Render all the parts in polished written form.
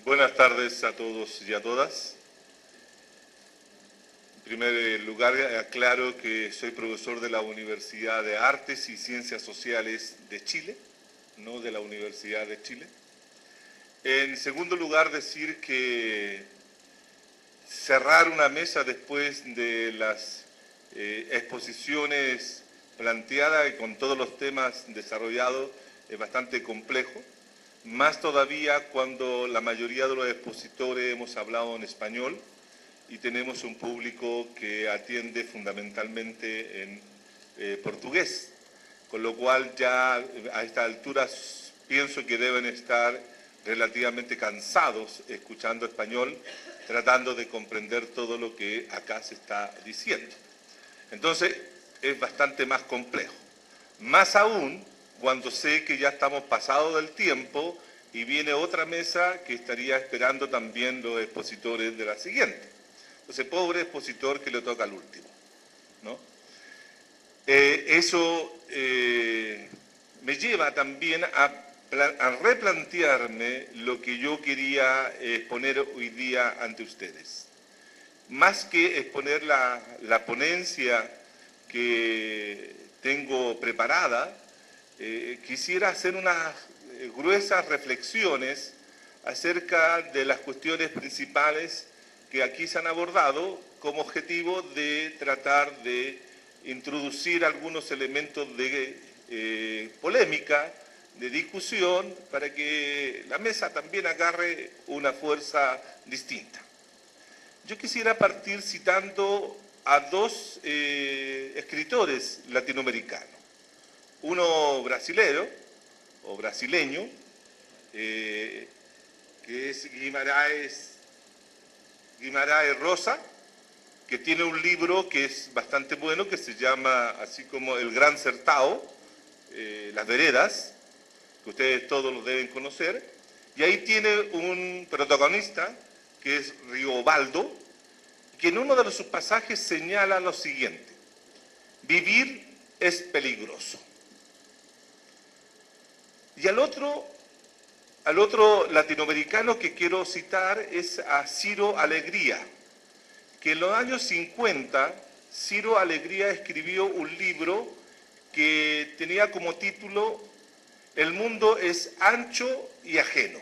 Buenas tardes a todos y a todas. En primer lugar, aclaro que soy profesor de la Universidad de Artes y Ciencias Sociales de Chile, no de la Universidad de Chile. En segundo lugar, decir que cerrar una mesa después de las exposiciones planteadas y con todos los temas desarrollados es bastante complejo. Más todavía cuando la mayoría de los expositores hemos hablado en español y tenemos un público que atiende fundamentalmente en portugués, con lo cual ya a estas alturas pienso que deben estar relativamente cansados escuchando español, tratando de comprender todo lo que acá se está diciendo. Entonces es bastante más complejo. Más aún cuando sé que ya estamos pasados del tiempo y viene otra mesa que estaría esperando también los expositores de la siguiente. Entonces, pobre expositor que le toca al último, ¿no? Eso me lleva también a replantearme lo que yo quería exponer hoy día ante ustedes. Más que exponer la ponencia que tengo preparada, quisiera hacer unas gruesas reflexiones acerca de las cuestiones principales que aquí se han abordado como objetivo de tratar de introducir algunos elementos de polémica, de discusión, para que la mesa también agarre una fuerza distinta. Yo quisiera partir citando a dos escritores latinoamericanos. Uno brasilero, o brasileño, que es Guimarães Rosa, que tiene un libro que es bastante bueno, que se llama así como El Gran Sertão, Las Veredas, que ustedes todos lo deben conocer, y ahí tiene un protagonista, que es Riobaldo, que en uno de sus pasajes señala lo siguiente: vivir es peligroso. Y al otro latinoamericano que quiero citar es a Ciro Alegría, que en los años 50, Ciro Alegría escribió un libro que tenía como título El mundo es ancho y ajeno.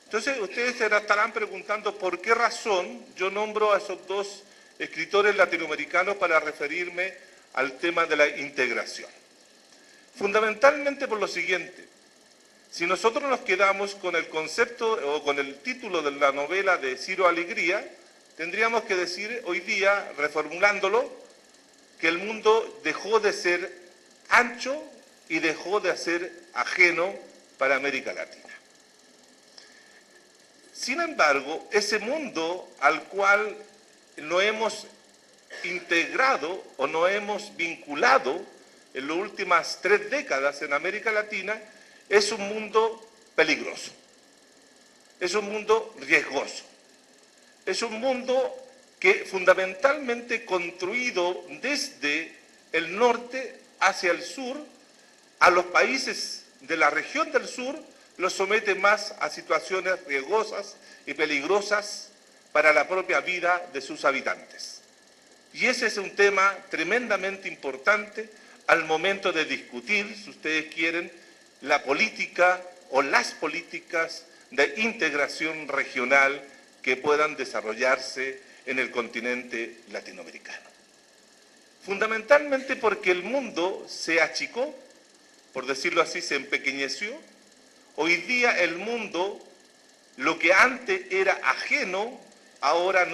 Entonces ustedes se estarán preguntando por qué razón yo nombro a esos dos escritores latinoamericanos para referirme al tema de la integración. Fundamentalmente por lo siguiente: si nosotros nos quedamos con el concepto o con el título de la novela de Ciro Alegría, tendríamos que decir hoy día, reformulándolo, que el mundo dejó de ser ancho y dejó de ser ajeno para América Latina. Sin embargo, ese mundo al cual no hemos integrado o no hemos vinculado en las últimas 3 décadas en América Latina es un mundo peligroso, es un mundo riesgoso, es un mundo que fundamentalmente construido desde el norte hacia el sur, a los países de la región del sur los somete más a situaciones riesgosas y peligrosas para la propia vida de sus habitantes. Y ese es un tema tremendamente importante al momento de discutir, si ustedes quieren, la política o las políticas de integración regional que puedan desarrollarse en el continente latinoamericano. Fundamentalmente porque el mundo se achicó, por decirlo así, se empequeñeció. Hoy día el mundo, lo que antes era ajeno, ahora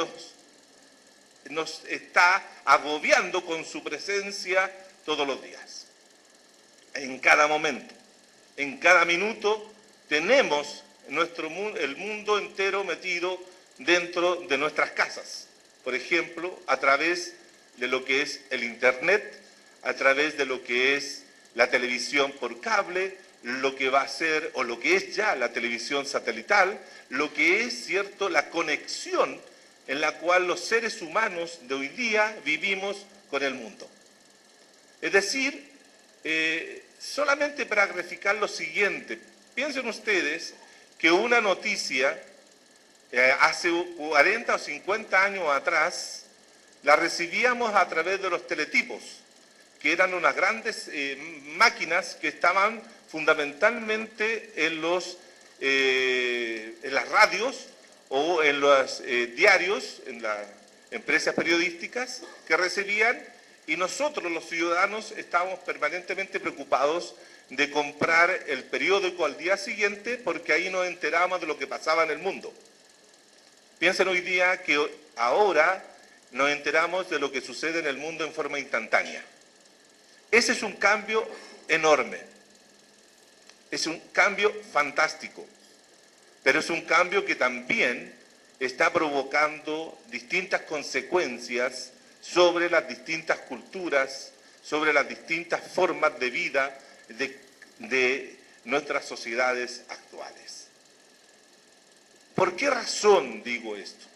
nos está agobiando con su presencia todos los días. En cada momento, en cada minuto, tenemos el mundo entero metido dentro de nuestras casas. Por ejemplo, a través de lo que es el Internet, a través de lo que es la televisión por cable, lo que va a ser o lo que es ya la televisión satelital, lo que es, cierto, la conexión en la cual los seres humanos de hoy día vivimos con el mundo. Es decir, solamente para graficar lo siguiente, piensen ustedes que que una noticia hace 40 o 50 años atrás la recibíamos a través de los teletipos, que eran unas grandes máquinas que estaban fundamentalmente en las radios o en los diarios, en las empresas periodísticas que recibían, y nosotros los ciudadanos estábamos permanentemente preocupados de comprar el periódico al día siguiente porque ahí nos enterábamos de lo que pasaba en el mundo. Piensen hoy día que ahora nos enteramos de lo que sucede en el mundo en forma instantánea. Ese es un cambio enorme, es un cambio fantástico, pero es un cambio que también está provocando distintas consecuencias sobre las distintas culturas, sobre las distintas formas de vida de nuestras sociedades actuales. ¿Por qué razón digo esto?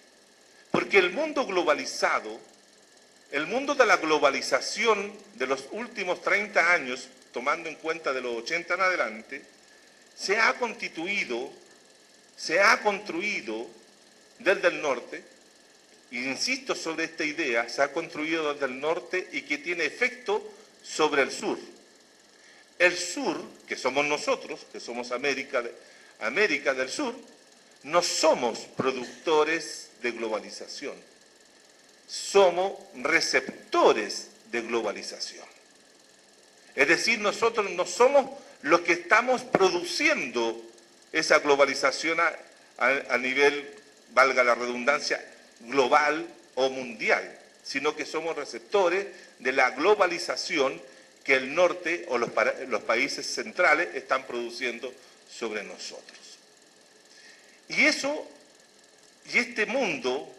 Porque el mundo globalizado, el mundo de la globalización de los últimos 30 años, tomando en cuenta de los 80 en adelante, se ha construido desde el norte, e insisto sobre esta idea, se ha construido desde el norte y que tiene efecto sobre el sur. El sur, que somos nosotros, que somos América del Sur, no somos productores de globalización, somos receptores de globalización. Es decir, nosotros no somos los que estamos produciendo esa globalización a nivel, valga la redundancia, global o mundial, sino que somos receptores de la globalización que el norte o los países centrales están produciendo sobre nosotros. Y este mundo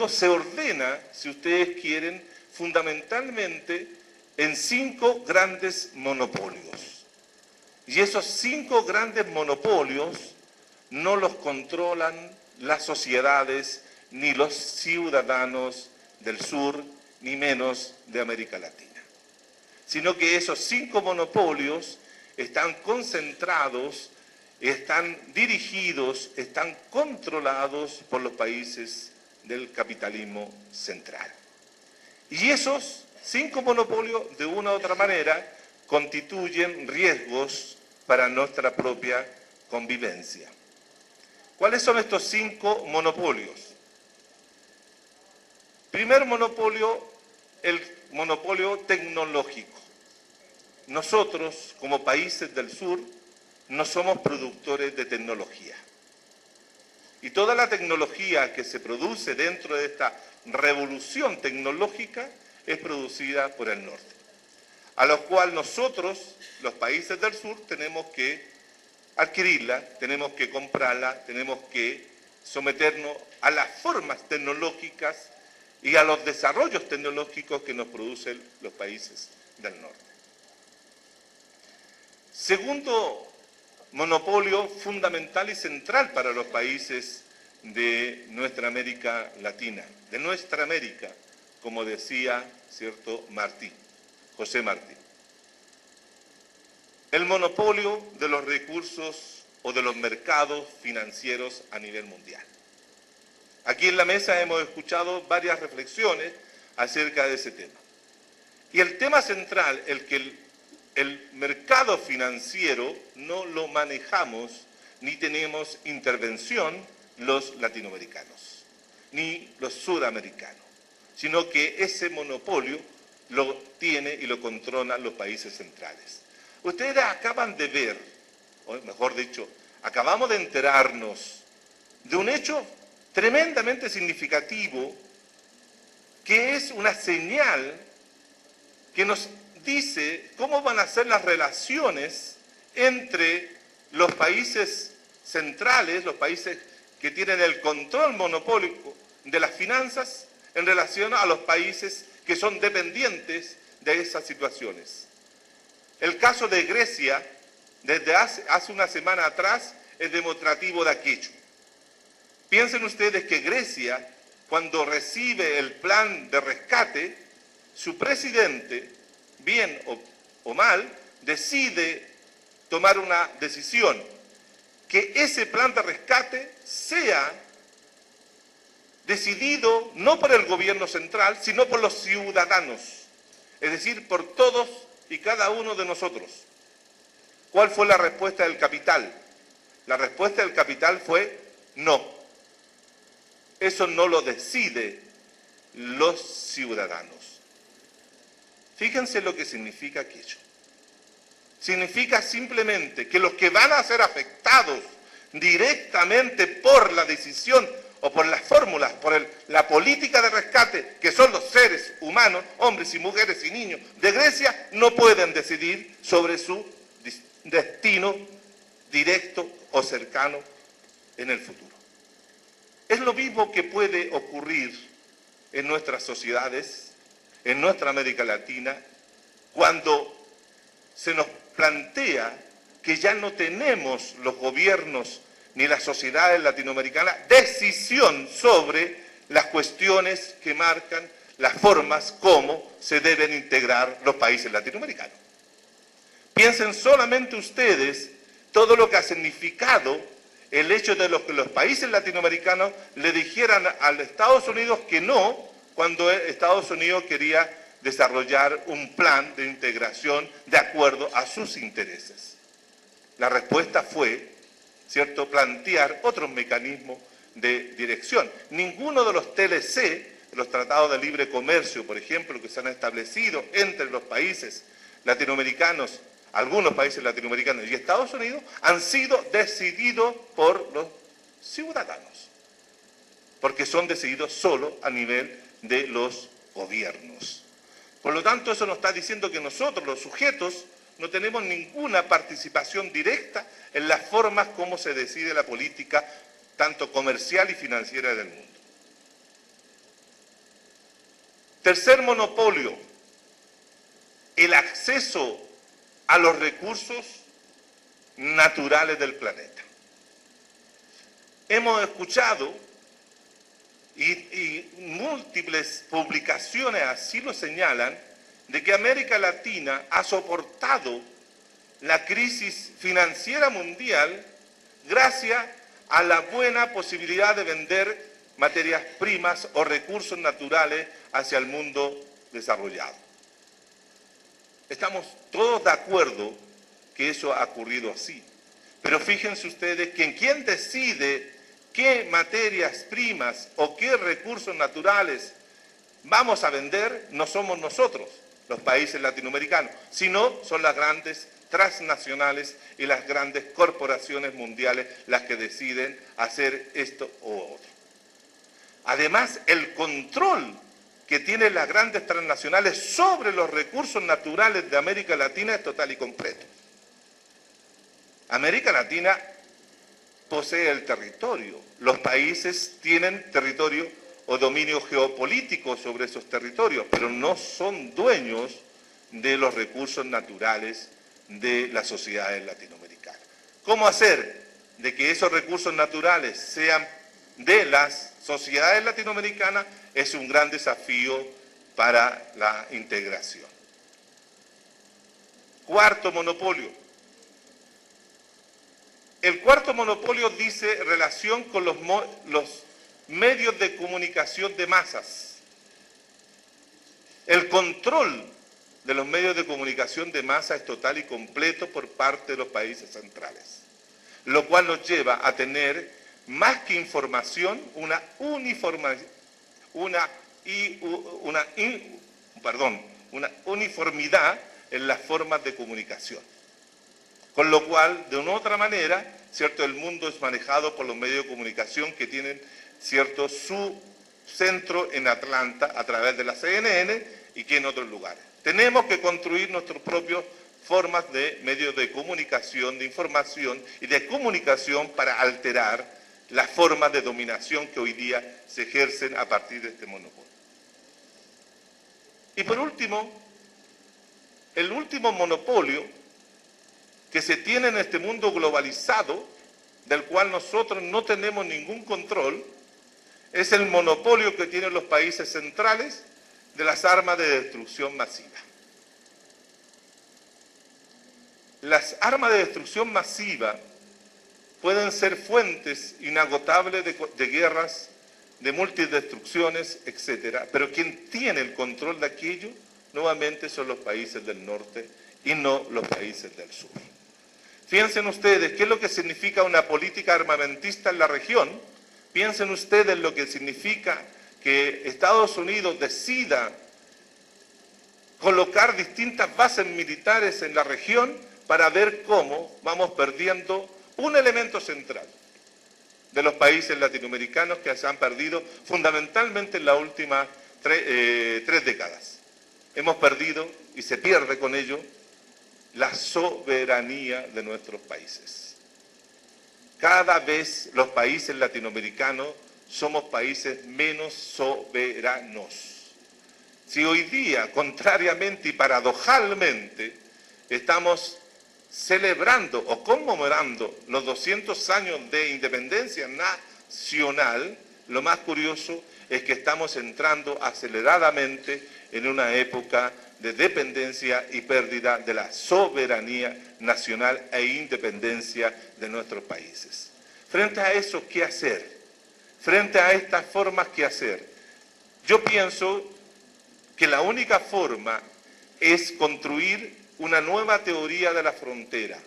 se ordena, si ustedes quieren, fundamentalmente en 5 grandes monopolios. Y esos 5 grandes monopolios no los controlan las sociedades ni los ciudadanos del sur, ni menos de América Latina, sino que esos 5 monopolios están concentrados, están dirigidos, están controlados por los países del capitalismo central. Y esos 5 monopolios, de una u otra manera, constituyen riesgos para nuestra propia convivencia. ¿Cuáles son estos 5 monopolios? Primer monopolio, el monopolio tecnológico. Nosotros, como países del sur, no somos productores de tecnología. Y toda la tecnología que se produce dentro de esta revolución tecnológica es producida por el norte, a lo cual nosotros, los países del sur, tenemos que adquirirla, tenemos que comprarla, tenemos que someternos a las formas tecnológicas y a los desarrollos tecnológicos que nos producen los países del norte. Segundo monopolio fundamental y central para los países de nuestra América Latina, de nuestra América, como decía, ¿cierto?, José Martí. El monopolio de los recursos o de los mercados financieros a nivel mundial. Aquí en la mesa hemos escuchado varias reflexiones acerca de ese tema. Y el tema central, el mercado financiero no lo manejamos ni tenemos intervención los latinoamericanos, ni los sudamericanos, sino que ese monopolio lo tiene y lo controlan los países centrales. Ustedes acaban de ver, o mejor dicho, acabamos de enterarnos de un hecho tremendamente significativo que es una señal que nos dice cómo van a ser las relaciones entre los países centrales, los países que tienen el control monopólico de las finanzas en relación a los países que son dependientes de esas situaciones. El caso de Grecia, desde hace una semana atrás, es demostrativo de aquello. Piensen ustedes que Grecia, cuando recibe el plan de rescate, su presidente, bien o mal, decide tomar una decisión que ese plan de rescate sea decidido no por el gobierno central, sino por los ciudadanos, es decir, por todos y cada uno de nosotros. ¿Cuál fue la respuesta del capital? La respuesta del capital fue no. Eso no lo decide los ciudadanos. Fíjense lo que significa aquello. Significa simplemente que los que van a ser afectados directamente por la decisión o por las fórmulas, por la política de rescate, que son los seres humanos, hombres y mujeres y niños de Grecia, no pueden decidir sobre su destino directo o cercano en el futuro. Es lo mismo que puede ocurrir en nuestras sociedades, en nuestra América Latina, cuando se nos plantea que ya no tenemos los gobiernos ni las sociedades latinoamericanas decisión sobre las cuestiones que marcan las formas como se deben integrar los países latinoamericanos. Piensen solamente ustedes todo lo que ha significado el hecho de que los países latinoamericanos le dijeran a los Estados Unidos que no, cuando Estados Unidos quería desarrollar un plan de integración de acuerdo a sus intereses. La respuesta fue, ¿cierto?, plantear otros mecanismos de dirección. Ninguno de los TLC, los tratados de libre comercio, por ejemplo, que se han establecido entre los países latinoamericanos, algunos países latinoamericanos y Estados Unidos, han sido decididos por los ciudadanos, porque son decididos solo a nivel de los gobiernos. Por lo tanto, eso nos está diciendo que nosotros, los sujetos, no tenemos ninguna participación directa en las formas como se decide la política, tanto comercial y financiera del mundo. Tercer monopolio, el acceso a los recursos naturales del planeta. Hemos escuchado y múltiples publicaciones así lo señalan, de que América Latina ha soportado la crisis financiera mundial gracias a la buena posibilidad de vender materias primas o recursos naturales hacia el mundo desarrollado. Estamos todos de acuerdo que eso ha ocurrido así, pero fíjense ustedes que quien decide qué materias primas o qué recursos naturales vamos a vender no somos nosotros, los países latinoamericanos, sino son las grandes transnacionales y las grandes corporaciones mundiales las que deciden hacer esto o otro. Además, el control que tienen las grandes transnacionales sobre los recursos naturales de América Latina es total y completo. América Latina posee el territorio, los países tienen territorio o dominio geopolítico sobre esos territorios, pero no son dueños de los recursos naturales de las sociedades latinoamericanas. ¿Cómo hacer de que esos recursos naturales sean de las sociedades latinoamericanas? Es un gran desafío para la integración. Cuarto monopolio. El cuarto monopolio dice relación con los medios de comunicación de masas. El control de los medios de comunicación de masa es total y completo por parte de los países centrales, lo cual nos lleva a tener más que información, una uniformidad en las formas de comunicación. Con lo cual, de una u otra manera, ¿cierto?, el mundo es manejado por los medios de comunicación que tienen, ¿cierto?, su centro en Atlanta a través de la CNN y que en otros lugares. Tenemos que construir nuestras propias formas de medios de comunicación, de información y de comunicación para alterar las formas de dominación que hoy día se ejercen a partir de este monopolio. Y por último, el último monopolio que se tiene en este mundo globalizado, del cual nosotros no tenemos ningún control, es el monopolio que tienen los países centrales de las armas de destrucción masiva. Las armas de destrucción masiva pueden ser fuentes inagotables de guerras, de multidestrucciones, etc. Pero quien tiene el control de aquello, nuevamente son los países del norte y no los países del sur. Fíjense ustedes qué es lo que significa una política armamentista en la región. Piensen ustedes lo que significa que Estados Unidos decida colocar distintas bases militares en la región para ver cómo vamos perdiendo un elemento central de los países latinoamericanos que se han perdido fundamentalmente en las últimas tres décadas. Hemos perdido, y se pierde con ello, la soberanía de nuestros países. Cada vez los países latinoamericanos somos países menos soberanos. Si hoy día, contrariamente y paradojalmente, estamos celebrando o conmemorando los 200 años de independencia nacional, lo más curioso es que estamos entrando aceleradamente en una época de dependencia y pérdida de la soberanía nacional e independencia de nuestros países. Frente a eso, ¿qué hacer? Frente a estas formas, ¿qué hacer? Yo pienso que la única forma es construir una nueva teoría de la frontera,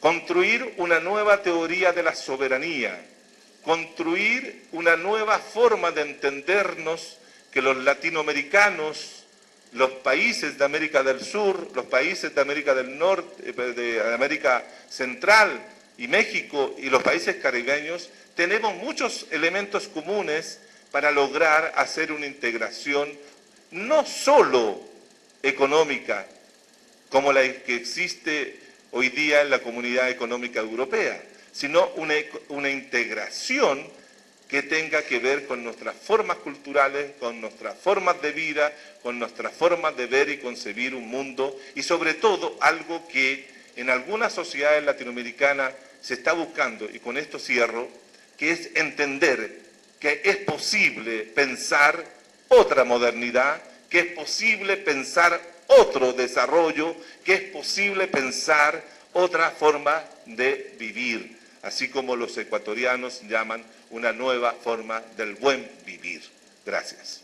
construir una nueva teoría de la soberanía, construir una nueva forma de entendernos que los latinoamericanos, los países de América del Sur, los países de América del Norte, de América Central y México y los países caribeños, tenemos muchos elementos comunes para lograr hacer una integración no solo económica, como la que existe hoy día en la Comunidad Económica Europea, sino una integración que tenga que ver con nuestras formas culturales, con nuestras formas de vida, con nuestras formas de ver y concebir un mundo, y sobre todo algo que en algunas sociedades latinoamericanas se está buscando, y con esto cierro, que es entender que es posible pensar otra modernidad, que es posible pensar otro desarrollo, que es posible pensar otra forma de vivir, así como los ecuatorianos llaman una nueva forma del buen vivir. Gracias.